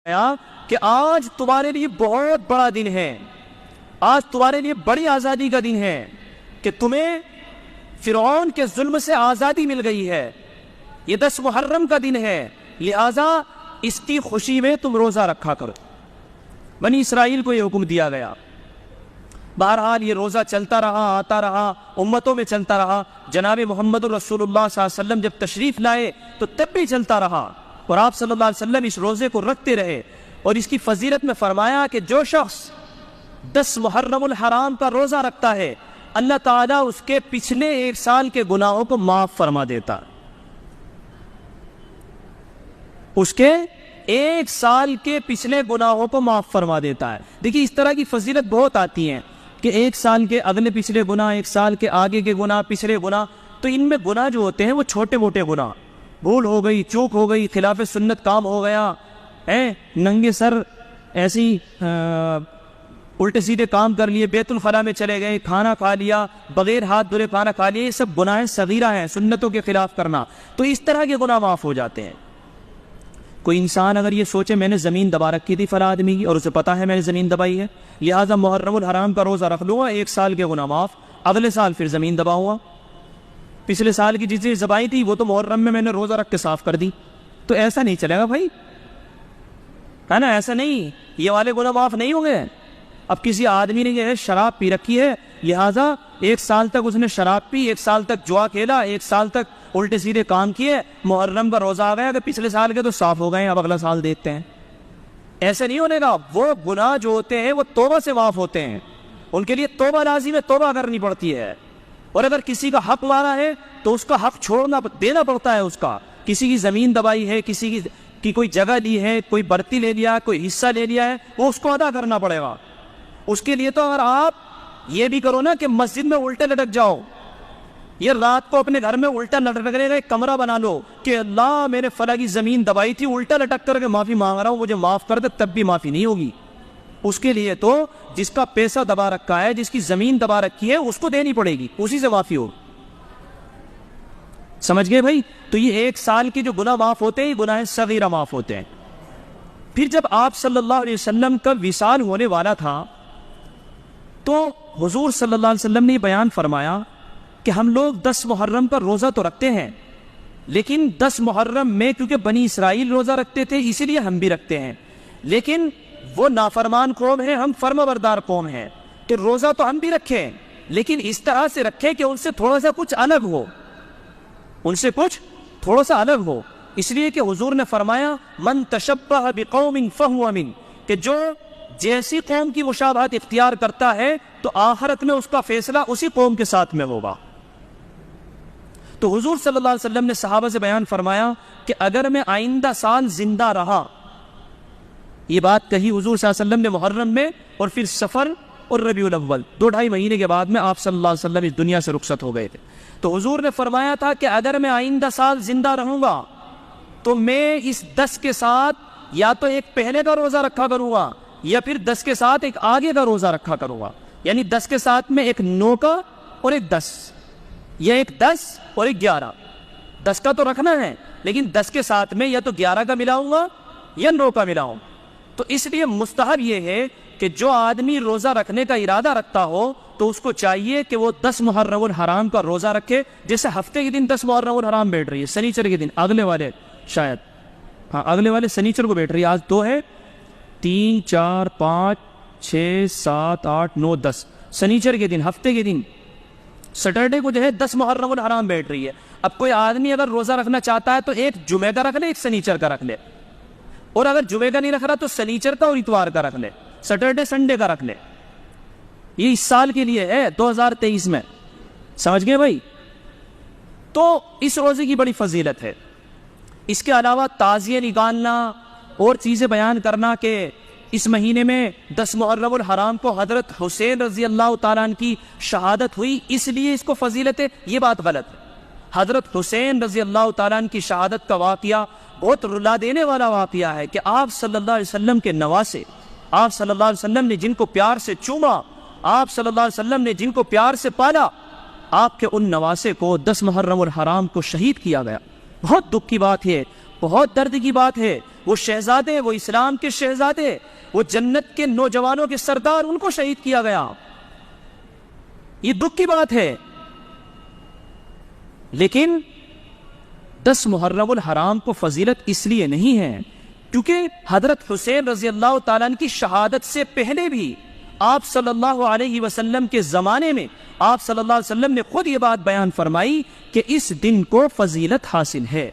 کہ آج تمہارے لیے بہت بڑا دن ہے، آج تمہارے لیے بڑی آزادی کا دن ہے کہ تمہیں فرعون کے ظلم سے آزادی مل گئی ہے، یہ 10 محرم کا دن ہے، لہٰذا اس کی خوشی میں تم روزہ رکھا کرو۔ بنی اسرائیل کو یہ حکم دیا گیا۔ بہرحال یہ روزہ چلتا رہا، آتا رہا، امتوں میں چلتا رہا۔ جناب محمد رسول اللہ صلی اللہ علیہ وسلم جب تشریف لائے تو تب بھی چلتا رہا، اور آپ صلی اللہ علیہ وسلم اس روزے کو رکھتے رہے، اور اس کی فضیلت میں فرمایا کہ جو شخص 10 محرم الحرام کا روزہ رکھتا ہے، اللہ تعالیٰ اس کے پچھلے 1 سال کے گناہوں کو معاف فرما دیتا، اس کے 1 سال کے پچھلے گناہوں کو معاف فرما دیتا ہے۔ دیکھیے اس طرح کی فضیلت بہت آتی ہیں کہ 1 سال کے اگلے پچھلے گناہ، 1 سال کے آگے کے گناہ، پچھلے گناہ، تو ان میں گناہ جو ہوتے ہیں وہ چھوٹے موٹے گناہ، بھول ہو گئی، چوک ہو گئی، خلاف سنت کام ہو گیا، ننگے سر ایسی الٹے سیدھے کام کر لیے، بیت الخلاء میں چلے گئے، کھانا کھا لیا، بغیر ہاتھ دھوئے کھانا کھا لیا، یہ سب گناہ صغیرہ ہیں، سنتوں کے خلاف کرنا، تو اس طرح کے گناہ معاف ہو جاتے ہیں۔ کوئی انسان اگر یہ سوچے میں نے زمین دبا رکھی تھی فلاں آدمی کی، اور اسے پتا ہے میں نے زمین دبائی ہے، لہٰذا محرم الحرام کا روزہ رکھ لوں گا، 1 سال کے گناہ معاف، اگلے سال پھر زمین دباؤں گا، پچھلے سال کی جتنی زبائی تھی وہ تو محرم میں نے روزہ رکھ کے صاف کر دی، تو ایسا نہیں چلے گا بھائی، ہے نا؟ ایسا نہیں، یہ والے گناہ معاف نہیں ہوں گے۔ اب کسی آدمی نے یہ شراب پی رکھی ہے، لہٰذا 1 سال تک اس نے شراب پی، 1 سال تک جوا کھیلا، 1 سال تک الٹے سیدھے کام کیے، محرم کا روزہ آ گیا کہ پچھلے سال کے تو صاف ہو گئے، اب اگلا سال دیکھتے ہیں، ایسے نہیں ہونے گا۔ وہ گناہ جو ہوتے ہیں وہ توبہ سے معاف ہوتے ہیں، ان کے لیے توبہ لازم ہے، توبہ کرنی پڑتی ہے، اور اگر کسی کا حق مارا ہے تو اس کا حق دینا پڑتا ہے، اس کا کسی کی زمین دبائی ہے، کسی کی کوئی جگہ لی ہے، کوئی برتی لے لیا، کوئی حصہ لے لیا ہے، وہ اس کو ادا کرنا پڑے گا۔ اس کے لیے تو اگر آپ یہ بھی کرو نا کہ مسجد میں الٹے لٹک جاؤ، یہ رات کو اپنے گھر میں الٹا لٹکنے کا ایک کمرہ بنا لو کہ اللہ میں نے فلاں کی زمین دبائی تھی، الٹا لٹک کر کے معافی مانگ رہا ہوں، مجھے معاف کر دے، تب بھی معافی نہیں ہوگی۔ اس کے لیے تو جس کا پیسہ دبا رکھا ہے، جس کی زمین دبا رکھی ہے، اس کو دینی پڑے گی، اسی سے معافی ہوگی۔ سمجھ گئے بھائی؟ تو یہ 1 سال کے جو گناہ معاف ہوتے ہیں، یہ گناہ صغیرہ معاف ہوتے ہیں۔ پھر جب آپ صلی اللہ علیہ وسلم کا وصال ہونے والا تھا تو حضور صلی اللہ علیہ وسلم نے بیان فرمایا کہ ہم لوگ 10 محرم کا روزہ تو رکھتے ہیں، لیکن 10 محرم میں کیونکہ بنی اسرائیل روزہ رکھتے تھے اسی لیے ہم بھی رکھتے ہیں، لیکن وہ نافرمان قوم ہے، ہم فرما بردار قوم ہیں، کہ روزہ تو ہم بھی رکھیں لیکن اس طرح سے رکھیں کہ ان سے تھوڑا سا کچھ الگ ہو، ان سے کچھ تھوڑا سا الگ ہو، اس لیے کہ حضور نے فرمایا من تشبہ بقوم فہو من، کہ جو جیسی قوم کی مشابہت اختیار کرتا ہے تو آخرت میں اس کا فیصلہ اسی قوم کے ساتھ میں ہوگا۔ تو حضور صلی اللہ علیہ وسلم نے صحابہ سے بیان فرمایا کہ اگر میں آئندہ سال زندہ رہا، یہ بات کہی حضور صلی اللہ علیہ وسلم نے محرم میں، اور پھر سفر اور ربیع الاول 2-2.5 مہینے کے بعد میں آپ صلی اللہ علیہ وسلم اس دنیا سے رخصت ہو گئے تھے۔ تو حضور نے فرمایا تھا کہ اگر میں آئندہ سال زندہ رہوں گا تو میں اس 10 کے ساتھ یا تو ایک پہلے کا روزہ رکھا کروں گا، یا پھر 10 کے ساتھ ایک آگے کا روزہ رکھا کروں گا، یعنی 10 کے ساتھ میں ایک 9 کا اور ایک 10، یا ایک 10 اور ایک 11۔ 10 کا تو رکھنا ہے لیکن 10 کے ساتھ میں یا تو 11 کا ملاؤں گا یا 9 کا ملاؤں۔ تو اس لیے مستحب یہ ہے کہ جو آدمی روزہ رکھنے کا ارادہ رکھتا ہو تو اس کو چاہیے کہ وہ 10 محرم الحرام کا روزہ رکھے، جیسے ہفتے کے دن 10 محرم الحرام بیٹھ رہی ہے، سنیچر کے دن اگلے والے، شاید اگلے والے سنیچر کو بیٹھ رہی ہے، آج 2 ہے، 3 4 5 6 7 8 9 10، سنیچر کے دن، ہفتے کے دن، سیٹرڈے کو جو ہے 10 محرم الحرام بیٹھ رہی ہے۔ اب کوئی آدمی اگر روزہ رکھنا چاہتا ہے تو ایک جمعہ کا رکھ لے، ایک سنیچر کا رکھ لے، اور اگر جمعہ کا نہیں رکھ رہا تو سنیچر کا اور اتوار کا رکھ لے، سیٹرڈے سنڈے کا رکھ لے۔ یہ اس سال کے لیے ہے 2023 میں، سمجھ گئے بھائی؟ تو اس روزے کی بڑی فضیلت ہے۔ اس کے علاوہ تعزیہ نکالنا اور چیزیں بیان کرنا کہ اس مہینے میں 10 محرم الحرام کو حضرت حسین رضی اللہ تعالیٰ عنہ کی شہادت ہوئی، اس لیے اس کو فضیلت ہے، یہ بات غلط ہے۔ حضرت حسین رضی اللہ تعالیٰ عنہ کی شہادت کا واقعہ بہت رلا دینے والا واقعہ ہے کہ آپ صلی اللہ علیہ وسلم کے نواسے، آپ صلی اللہ علیہ وسلم نے جن کو پیار سے چوما، آپ صلی اللہ علیہ وسلم نے جن کو پیار سے پالا، آپ کے ان نواسے کو 10 محرم الحرام کو شہید کیا گیا۔ بہت دکھ کی بات ہے، بہت درد کی بات ہے. وہ شہزادے، وہ اسلام کے شہزادے، وہ جنت کے نوجوانوں کے سردار، ان کو شہید کیا گیا. یہ دکھ کی بات ہے. لیکن 10 محرم الحرام کو فضیلت اس لیے نہیں ہے کیونکہ حضرت حسین رضی اللہ تعالیٰ عنہ کی شہادت سے پہلے بھی آپ صلی اللہ علیہ وسلم کے زمانے میں آپ صلی اللہ علیہ وسلم نے خود یہ بات بیان فرمائی کہ اس دن کو فضیلت حاصل ہے.